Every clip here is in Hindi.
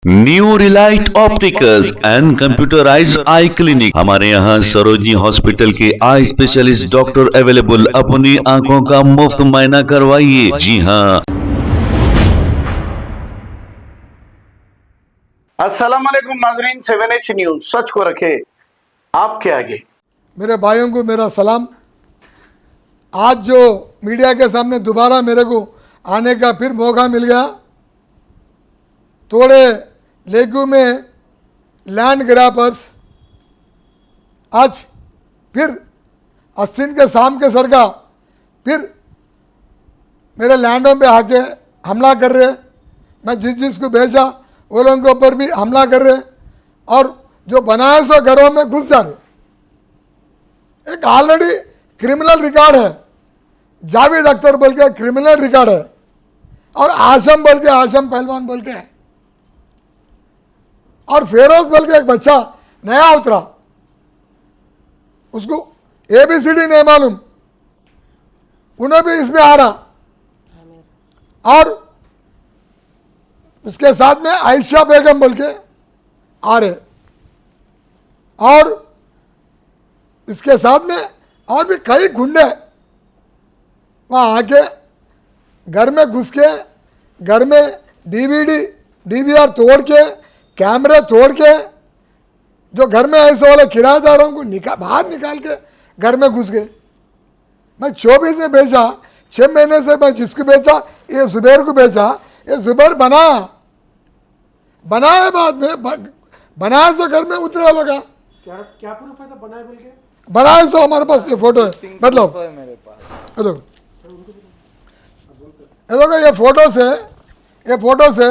New Relight opticals and computerised I clinic. हमारे यहाँ सरोजनी हॉस्पिटल के आई स्पेशलिस्ट डॉक्टर अवेलेबल। अपनी आंखों का मुफ्त मुआयना करवाइए। जी हाँ। अस्सलाम वालेकुम नाजरीन, 7H न्यूज सच को रखे आपके आगे। मेरे भाइयों को मेरा सलाम। आज जो मीडिया के सामने दोबारा मेरे को आने का फिर मौका मिल गया, थोड़े लेगू में लैंड ग्रैपर्स आज फिर अस्सिन के शाम के सर का फिर मेरे लैंडों पे आके हमला कर रहे। मैं जिसको भेजा वो लोगों के ऊपर भी हमला कर रहे और जो बनाए सो घरों में घुस जा रहे। एक ऑलरेडी क्रिमिनल रिकॉर्ड है, जावेद अख्तर बोल के क्रिमिनल रिकॉर्ड है और आशम बोल के, आशम पहलवान बोल के है और फेरोज बोल के एक बच्चा नया उतरा, उसको ABCD नहीं मालूम, उन्हें भी इसमें आ रहा और उसके साथ में आयशा बेगम बोल के आ रहे और इसके साथ में और भी कई गुंडे वहाँ आके घर में घुस के, घर में DVR तोड़ के, कैमरे तोड़ के, जो घर में ऐसे वाले किराएदारों को बाहर निकाल के घर में घुस गए। मैं 24 में बेचा, 6 महीने से मैं जिसको बेचा, ये जुबैर को बेचा। ये जुबैर बनाया बाद में बनाया से घर में उतरा लगा। क्या प्रूफ है? तो बनाए बोल के बनाया सो हमारे पास ये फोटो है, मतलब ये फोटो से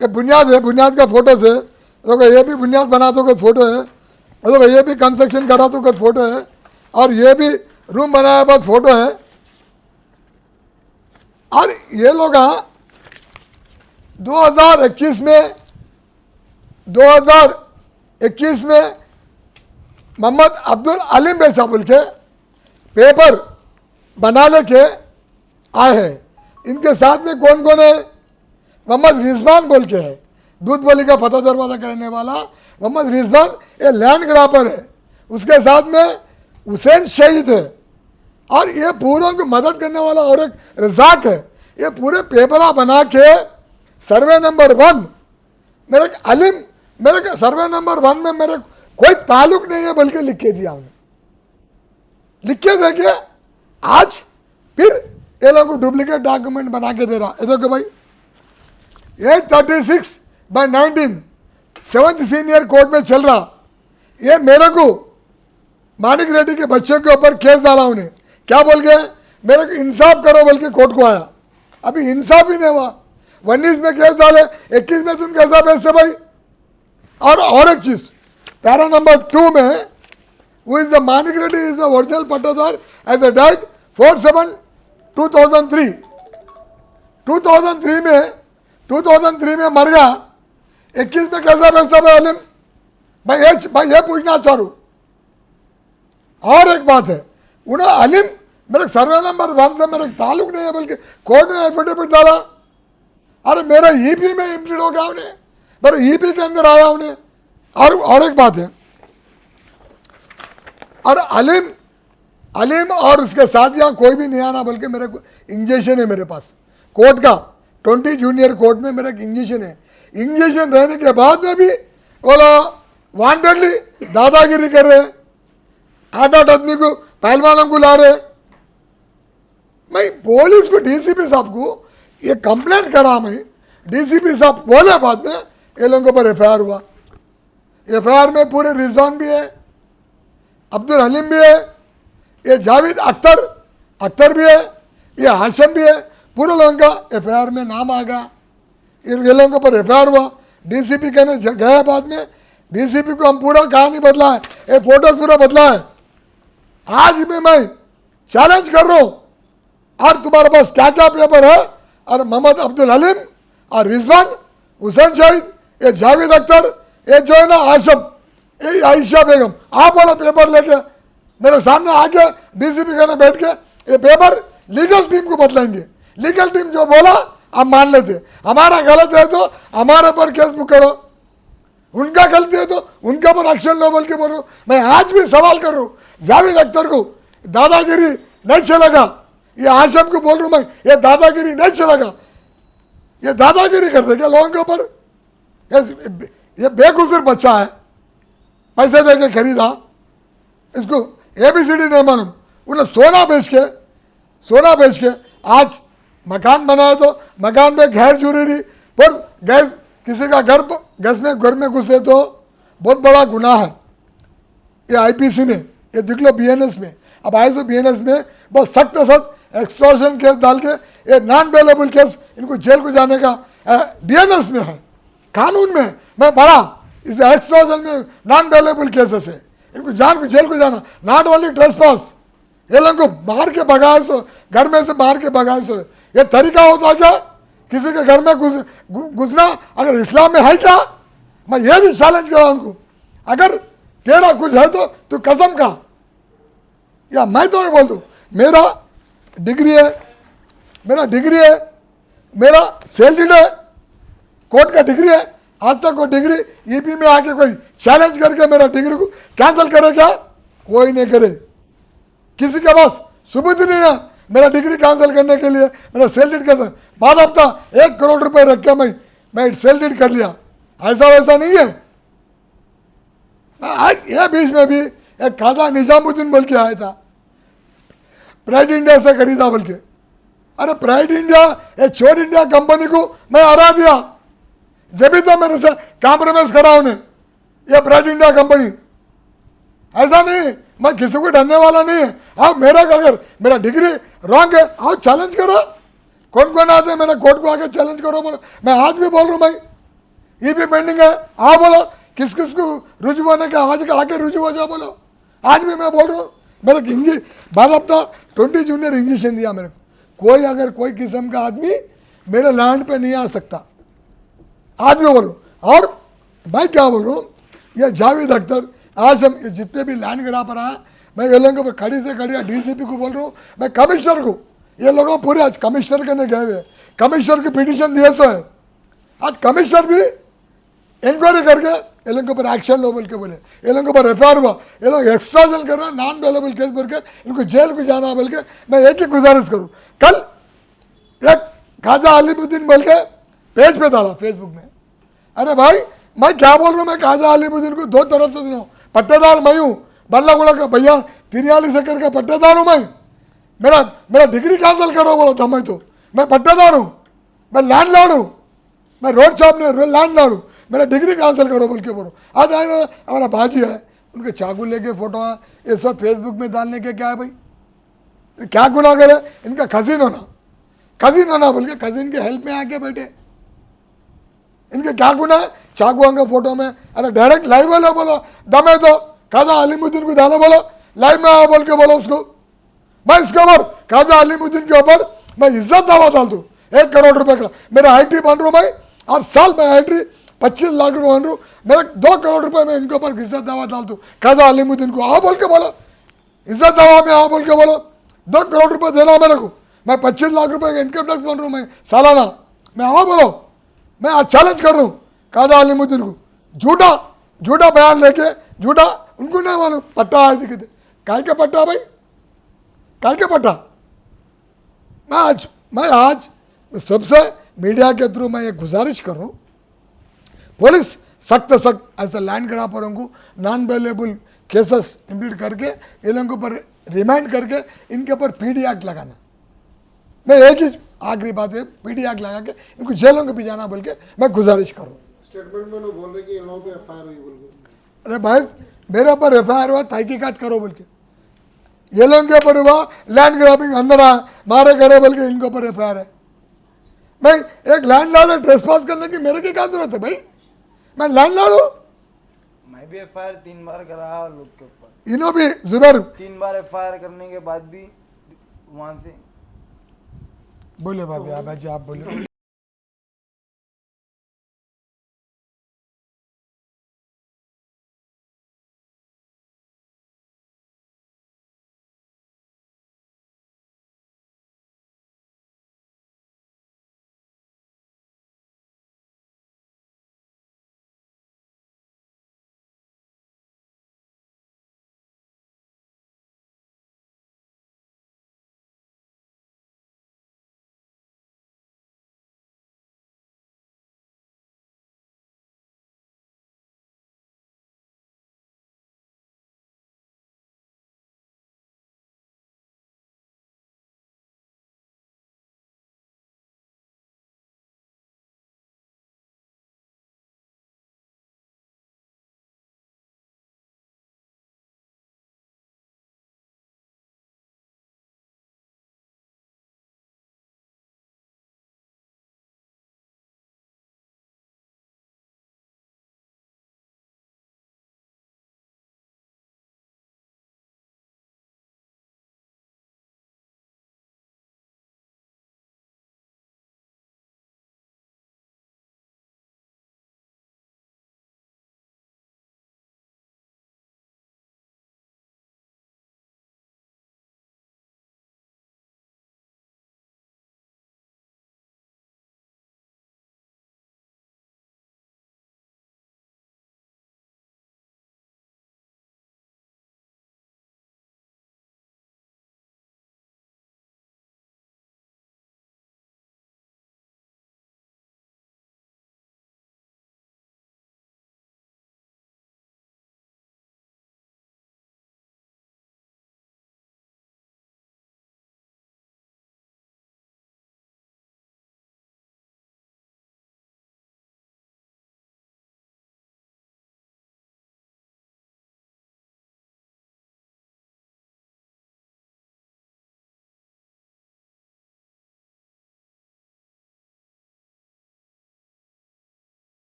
ये बुनियाद है, बुनियाद का फोटो से देखो, ये भी बुनियाद बनाते का फोटो है, देखो ये भी कंस्ट्रक्शन कराते का फोटो है और ये भी रूम बनाया बाद फोटो है। और ये लोग 2021 में मोहम्मद अब्दुल अलीम बेचा बोल के पेपर बना लेके आए हैं। इनके साथ में कौन कौन है? मोहम्मद रिजवान बोल के है, दूध बोली का फतह दरवाजा करने वाला मोहम्मद रिजवान, ये लैंड ग्रापर है। उसके साथ में हुसैन शहीद है और ये पूरों को मदद करने वाला और एक रजाक है। ये पूरे पेपरा बना के सर्वे नंबर 1 मेरे अलीम, मेरे सर्वे नंबर 1 में मेरे कोई ताल्लुक नहीं है बल्कि लिख के दिया उन्हें, लिख के देखिए। आज फिर ये लोग को डुप्लीकेट डॉक्यूमेंट बना के दे रहा। ये देखो भाई, 836/19 7th सीनियर कोर्ट में चल रहा। ये मेरे को मानिक रेड्डी के बच्चे के ऊपर केस डाला उन्हें, क्या बोल के मेरे को इंसाफ करो बोल के कोर्ट को आया। अभी इंसाफ ही नहीं हुआ। 19 में केस डाले, 21 में तुम कैसा बेचते भाई? और एक चीज, पैरा नंबर 2 में who is the Manik Reddy is the original पट्टादार as a died 4/7/2003 में मर गया। 21 में कैसा बेचता भाई अलीम? भाई ये पूछना चाहूँ। और एक बात है, उन्हें अलीम मेरे सर्वे नंबर 1 से मेरे ताल्लुक नहीं है बल्कि कोर्ट में एफिडेविट डाला। अरे मेरा EP में इम्प्लीड हो गया उन्हें, मेरे EP के अंदर आया उन्हें। और एक बात है, और अलीम और उसके साथ यहाँ कोई भी नहीं आना बल्कि मेरे को इंजेक्शन है मेरे पास कोर्ट का, 20 जूनियर कोर्ट में मेरा इंजेक्शन है। इंजेक्शन रहने के बाद में भी वो वांटेडली दादागिरी कर रहे, 8 आदमी को पहलवानों को ला रहे। मैं पुलिस को DCP साहब को ये कंप्लेंट करा, मैं DCP साहब बोले बाद में ये लोगों पर FIR हुआ। FIR में पूरे रिजवान भी है, अब्दुल हलीम भी है, ये जावेद अख्तर भी है, ये हाशिम भी है, पूरे लोगों का FIR में नाम आ गया। ये लोगों पर FIR हुआ। DCP कहने गया बाद में, DCP को हम पूरा कहानी बदला है, ये फोटोज पूरा बदला है। आज भी मैं चैलेंज कर रहा हूँ, और तुम्हारे पास क्या क्या पेपर है? और मोहम्मद अब्दुल हलीम और रिजवान, हुसैन शहीद, ये जावेद अख्तर, ये जो है ना आशम, ये आयशा बेगम, आप वाला पेपर लेके मेरे सामने आके DCP कहने बैठ के ये पेपर लीगल टीम को बदलेंगे। लीगल टीम जो बोला आप मान लेते, हमारा गलत है तो हमारे पर केस बुक करो, उनका गलती है तो उनके ऊपर एक्शन लो बोल के बोलो। मैं आज भी सवाल कर रहा हूँ जावेद अख्तर को, दादागिरी नहीं चलेगा। ये आशम को बोल रहा हूँ मैं, ये दादागिरी नहीं चलेगा। ये दादागिरी करते क्या लोगों के ऊपर? ये बेकसूर बच्चा है, पैसे दे के खरीदा, इसको ABCD नहीं मालूम। उन्हें सोना बेच के आज मकान बनाया, तो मकान में गैर जरूरी पर गैस किसी का घर में घुसे तो बहुत बड़ा गुनाह है। ये IPC में, ये देख लो BNS में, अब ISO BNS में बहुत सख्त एक्सटॉर्शन केस डाल के ये नॉन बेलेबल केस इनको जेल को जाने का BNS में है, कानून में मैं पढ़ा। इस एक्सटॉर्शन में नॉन बेलेबल केसेस है, इनको जेल को जाना। नॉट ओनली ट्रेसपास, ये लोगों को मार के भगाए सो, घर में से मार के भगाए सो, ये तरीका होता क्या किसी के घर में घुसना? अगर इस्लाम में है क्या? मैं ये भी चैलेंज कर रहा हूं उनको, अगर तेरा कुछ है तो तू कसम का, या मैं तो बोल दूं मेरा डिग्री है, मेरा सैलरीड है, कोर्ट का डिग्री है। आज तक वो डिग्री EP में आके कोई चैलेंज करके मेरा डिग्री को कैंसिल करे क्या? कोई नहीं करे। किसी के पास सबूत नहीं है मेरा डिग्री कैंसिल करने के लिए। मेरा सैलरीड करता बाद हफ्ता 1 करोड़ रुपए रख के मैं सैलरीड कर लिया, ऐसा वैसा नहीं है। ये बीच में भी एक खाजा निजामुद्दीन बोल के आया था, प्राइड इंडिया से खरीदा बोल के। अरे प्राइड इंडिया, ये चोर इंडिया कंपनी को मैं हरा दिया, जब भी तो मेरे से कॉम्प्रोमाइज करा उन्हें, ये प्राइड इंडिया कंपनी। ऐसा नहीं, मैं किसी को डरने वाला नहीं है। आप अगर मेरा डिग्री रॉन्ग है, आओ चैलेंज करो। कौन आते हैं मेरा कोर्ट को आके चैलेंज करो बोलो। मैं आज भी बोल रहा हूँ भाई, ये भी पेंडिंग है, आओ बोलो। किस को रुजू होने का आज का आके रुजू हो जाओ बोलो। आज भी मैं बोल रहा हूँ, मेरे बाद हफ्ता 20 जूनियर इंजेक्शन दिया मेरे को। अगर कोई किस्म का आदमी मेरे लैंड पे नहीं आ सकता, आज भी बोलो। और मैं क्या बोल रहा हूँ, ये जावेद अख्तर, आज हम जितने भी लैंड ग्रापर आए, मैं ये लोगों को खड़ी से खड़ी DCP को बोल रहा हूँ, मैं कमिश्नर को, ये लोगों पूरे आज कमिश्नर के गए हुए, कमिश्नर की पिटीशन दिए सो है। आज कमिश्नर भी इंक्वायरी करके ये लोगों के ऊपर एक्शन लो बोल के बोले। ये लोगों के ऊपर FIR हुआ, ये लोग एक्सट्राजन कर रहे हैं, नॉन बेलेबल केस बोल के इनको जेल को जाना बोल के। मैं एक ही गुजारिश करूँ, कल एक खाजा अलीमुद्दीन बोल के पेज पे डाला फेसबुक में। अरे भाई मैं क्या बोल रहा हूँ, मैं खाजा अलीमुद्दीन को 2 तरफ से सुनाऊँ। पट्टेदार मैं हूँ, बल्लागुड़ा का भैया 43 एकड़ का पट्टेदार हूँ मैं। मेरा डिग्री कैंसिल करो बोलो तो मैं पट्टेदार हूँ, मैं लैंडलॉर्ड हूँ, मैं रोड शॉप में लैंडलॉर्ड हूँ, मेरा डिग्री कैंसिल करो बोल के बोलो। आज आए हमारा भाजी है, उनके चाकू लेके फोटो है, ये सब फेसबुक में डालने के क्या है भाई? क्या गुनाह करे इनका? कजिन होना बोल के कजिन के हेल्प में आके बैठे, इनके क्या गुनाह है? चाकू का फोटो में। अरे डायरेक्ट लाइव वाले बोलो, दम है तो खाजा अलीमुद्दीन को डालो बोलो, लाइव में आओ बोल के बोलो उसको। मैं इसके ऊपर खाजा अलीमुद्दीन के ऊपर मैं इज्जत दावा डाल दूँ 1 करोड़ रुपए का। मेरा IT बन रहा हूँ मैं, और साल में IT 25 लाख रुपए बन रहा हूँ। मेरा 2 करोड़ रुपए में इनके ऊपर इज्जत दावा डाल दूँ खाजा अलीमुद्दीन को। आओ बोल के बोलो, इज्जत दावा में आओ बोल के बोलो। 2 करोड़ रुपए देना मेरे को, मैं 25 लाख रुपए का इनकम टैक्स बन रहा हूँ मैं सालाना। मैं आओ बोलो, मैं आज चैलेंज कर रहा हूँ खाजा अलीमुद्दीन को। झूठा बयान लेके, झूठा उनको नहीं मालूम पट्टा आए थे कितने, काय का पट्टा भाई, काय का पट्टा? मैं आज सबसे मीडिया के थ्रू मैं ये गुजारिश कर रहा हूँ, पुलिस सख्त ऐसे लैंड ग्रापरों को नॉन बेलेबल केसेस इम्प्लीट करके इन लोगों पर रिमाइंड करके इनके ऊपर PD एक्ट लगाना। मैं एक ही आखिरी बात है, PD एक्ट लगा के इनको जेलों के भी जाना बोल के मैं गुजारिश कर रहा हूँ। स्टेटमेंट में लोग बोल रहे कि इन लोगों पे FIR हुई बोल के। अरे भाई मेरे ऊपर FIR हुआ, तहकीकात करो बोल के। ये लोगों के ऊपर हुआ लैंड ग्राबिंग, अंदर आया मारे करे बोल के इनके ऊपर FIR है। मैं एक लैंड लॉर्ड ट्रेसपास करने की मेरे की क्या जरूरत है भाई? मैं लैंड लॉर्ड हूँ। मैं भी FIR 3 बार करा लोग के ऊपर, इन्हों भी जुबैर 3 बार FIR करने के बाद भी वहां से बोले भाभी आप बोले।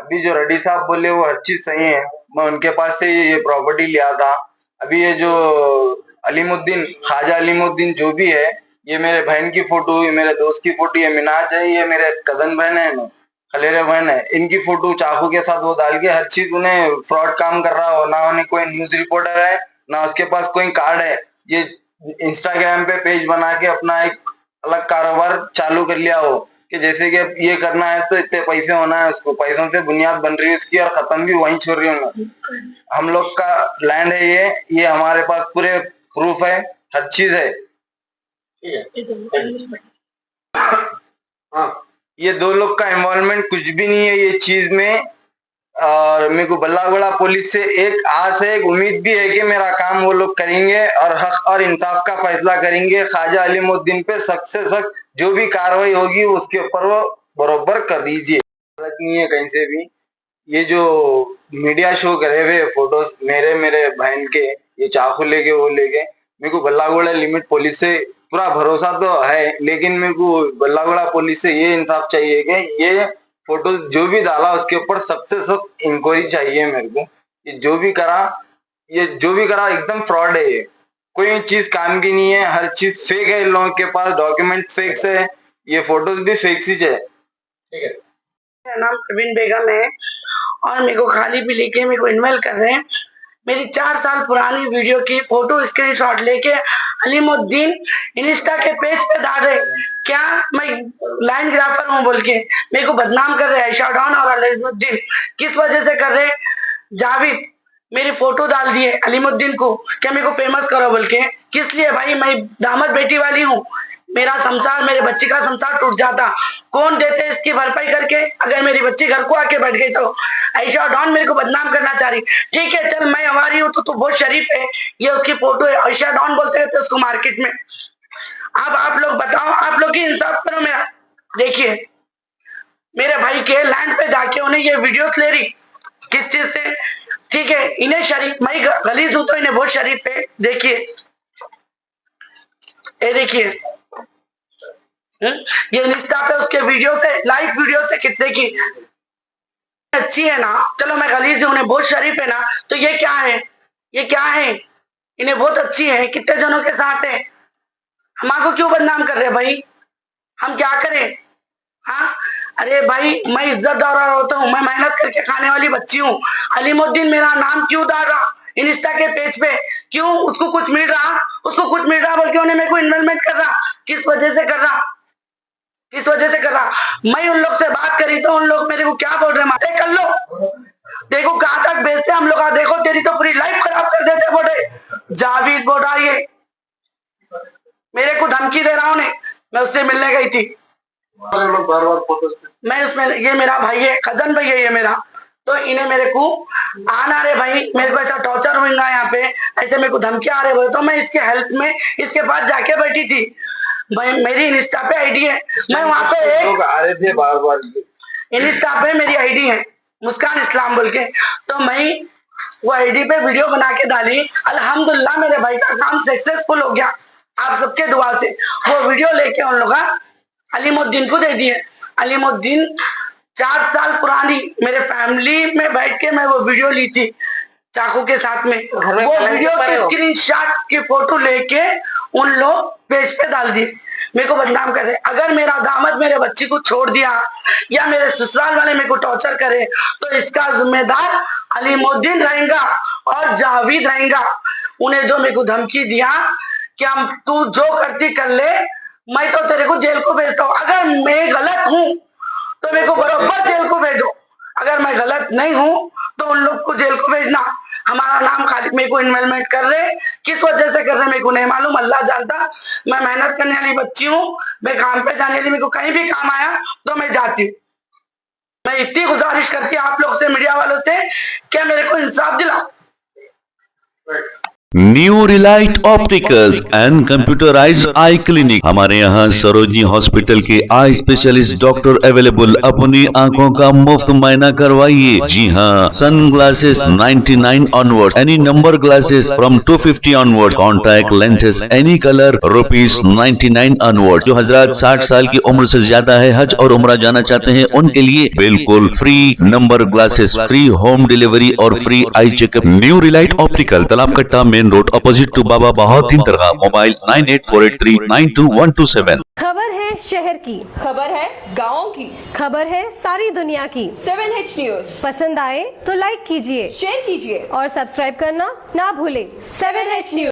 अभी जो रेड्डी साहब बोले वो हर चीज सही है, मैं उनके पास से ये प्रॉपर्टी लिया था। अभी ये जो अलीमुद्दीन, ख्वाजा अलीमुद्दीन जो भी है, ये मेरे बहन की फोटो, ये मेरे दोस्त की फोटो, ये मिनाज है, ये मेरे कजन बहन है, खलेरे बहन है, इनकी फोटो चाकू के साथ वो डाल के हर चीज उन्हें फ्रॉड काम कर रहा हो ना, उन्हें कोई न्यूज रिपोर्टर है ना उसके पास कोई कार्ड है। ये इंस्टाग्राम पे पेज बना के अपना एक अलग कारोबार चालू कर लिया हो कि जैसे कि ये करना है तो इतने पैसे होना है, उसको पैसों से बुनियाद बन रही है इसकी और खत्म भी वहीं छोड़ रही हूँ। हम लोग का लैंड है ये हमारे पास पूरे प्रूफ है, हर चीज है। हाँ, ये दो लोग का इन्वॉल्वमेंट कुछ भी नहीं है ये चीज में। और मेरे को बल्लागुड़ा पुलिस से एक आस है, एक उम्मीद भी है कि मेरा काम वो लोग करेंगे और हक और इंसाफ का फैसला करेंगे। ख्वाजा अलीमुद्दीन पे सख्त से सख्त जो भी कार्रवाई होगी उसके ऊपर वो बरोबर कर दीजिए। गलत नहीं है कहीं से भी। ये जो मीडिया शो करे हुए फोटोज मेरे बहन के, ये चाकू लेके वो लेके, मेरे को बल्लागुड़ा लिमिट पुलिस से पूरा भरोसा तो है, लेकिन मेरे को बल्लागुड़ा पुलिस से ये इंसाफ चाहिए कि ये फोटो जो भी डाला उसके ऊपर सबसे सख्त इंक्वायरी चाहिए मेरे को। ये जो भी करा एकदम फ्रॉड है। ये कोई चीज काम की नहीं है, हर चीज फेक है। इन लोगों के पास डॉक्यूमेंट फेक है, ये फोटोज भी फेक सी है। ठीक है, मेरा नाम प्रवीण बेगम है और मेरे को खाली भी लेके मेरे को इन्वेल कर रहे हैं। मेरी 4 साल पुरानी वीडियो की फोटो स्क्रीनशॉट लेके अलीमुद्दीन इंस्टा के पेज पे डाल रहे, क्या मैं लाइनग्राफर हूँ बोल के मेरे को बदनाम कर रहे हैं। आयशा डॉन और अलीमुद्दीन किस वजह से कर रहे? जावेद मेरी फोटो डाल दिए अलीमुद्दीन को, क्या मेरे को फेमस करो बोल के। किस लिए भाई? मैं दामाद बेटी वाली हूँ, मेरा संसार, मेरे बच्चे का संसार टूट जाता। कौन देते इसकी भरपाई करके? अगर मेरी बच्ची घर को आके बैठ गई तो आयशा डॉन मेरे को बदनाम करना चाह रही। ठीक है, चल मैं हमारी हूँ तो बहुत शरीफ है, ये उसकी फोटो है, आयशा डॉन बोलते रहते उसको मार्केट में। अब आप लोग बताओ, आप लोग ही इंसाफ करो मेरा। देखिए मेरे भाई के लैंड पे जाके उन्हें ये वीडियोस ले रही, किस चीज से? ठीक है, इन्हें शरीफ, मैं गलीज हूं तो इन्हें बहुत शरीफ है। देखिए ये देखिए, ये इंस्टा पे उसके वीडियो से, लाइव वीडियो से कितने की अच्छी है ना। चलो मैं गलीज हूं, उन्हें बहुत शरीफ है ना, तो ये क्या है? ये क्या है? इन्हें बहुत अच्छी है, कितने जनों के साथ है। हमारे क्यों बदनाम कर रहे भाई? हम क्या करें? हाँ, अरे भाई मैं इज्जतदार होता हूँ, मैं मेहनत करके खाने वाली बच्ची हूँ। अलीमुद्दीन मेरा नाम क्यों डाल रहा इंस्टा के पेज पे? क्यों? उसको कुछ मिल रहा, उसको कुछ मिल रहा बोल के उन्हें मेरे को इन्वॉल्वमेंट कर रहा। किस वजह से कर रहा? किस वजह से कर रहा? मैं उन लोग से बात करी तो उन लोग मेरे को क्या बोल रहे? माते कर लो, देखो कहां तक भेजते हम लोग, देखो तेरी तो पूरी लाइफ खराब कर देते बोले। जावेद बोला ये मेरे को धमकी दे रहा हूं, मैं उससे मिलने गई थी। मैं उसमें, ये मेरा भाई है, कजन भाई है ये मेरा, तो इन्हें मेरे को आना रहे भाई, मेरे को ऐसा टॉर्चर होगा यहाँ पे, ऐसे मेरे को धमकी आ रहे बोले, तो मैं इसके हेल्प में इसके पास जाके बैठी थी। भाई मेरी इंस्टा पे आईडी है, मैं वहां पे लोग आ रहे थे बार बार। इंस्टा पे मेरी आईडी है मुस्कान इस्लाम बोल के, तो मैं वो आईडी पे वीडियो बना के डाली। अल्हम्दुलिल्लाह मेरे भाई का काम सक्सेसफुल हो गया आप सबके दुआ से। वो वीडियो लेके उन लोग अलीमुद्दीन को दे दिए। अलीमुद्दीन 4 साल पुरानी मेरे फैमिली में बैठ के मैं वो वीडियो ली थी चाकू के साथ में, वो वीडियो की स्क्रीनशॉट की फोटो लेके उन लोग पेज पे डाल दिए, मेरे को बदनाम कर रहे। अगर मेरा दामाद मेरे बच्ची को छोड़ दिया या मेरे ससुराल वाले मेरे को टॉर्चर करे तो इसका जिम्मेदार अलीमुद्दीन रहेगा और जावेद रहेगा। उन्हें जो मेरे को धमकी दिया कि हम तू जो करती कर ले, मैं तो तेरे को जेल को भेजता हूँ। अगर मैं गलत हूँ तो मेरे को बरोबर जेल को भेजो, अगर मैं गलत नहीं हूँ तो उन लोग को जेल को भेजना। हमारा नाम खाली मेरे को इन्वॉल्वमेंट कर रहे, किस वजह से कर रहे मेरे को नहीं मालूम, अल्लाह जानता। मैं मेहनत करने वाली बच्ची हूँ, मैं काम पे जाने वाली, मेरे को कहीं भी काम आया तो मैं जाती हूँ। मैं इतनी गुजारिश करती हूँ आप लोग से, मीडिया वालों से, क्या मेरे को इंसाफ दिला। New Relight opticals and computerised I clinic. हमारे यहाँ सरोजनी हॉस्पिटल के आई स्पेशलिस्ट डॉक्टर अवेलेबल। अपनी आंखों का मुफ्त मुआयना करवाइए। जी हाँ, sunglasses 99 onward, any number glasses from 250 onward, contact lenses any colour ₹99 onward. जो हजरात 60 साल की उम्र से ज्यादा है, हज और उम्रा जाना चाहते हैं, उनके लिए बिल्कुल free number glasses, free home delivery और free eye checkup. New Relight Optical, Talab Katta, main road, opposite to Baba Bahauddin Dargah. Mobile 9848392127। खबर है शहर की, खबर है गाँव की, खबर है सारी दुनिया की। 7H न्यूज पसंद आए तो लाइक कीजिए, शेयर कीजिए और सब्सक्राइब करना ना भूले। 7H news.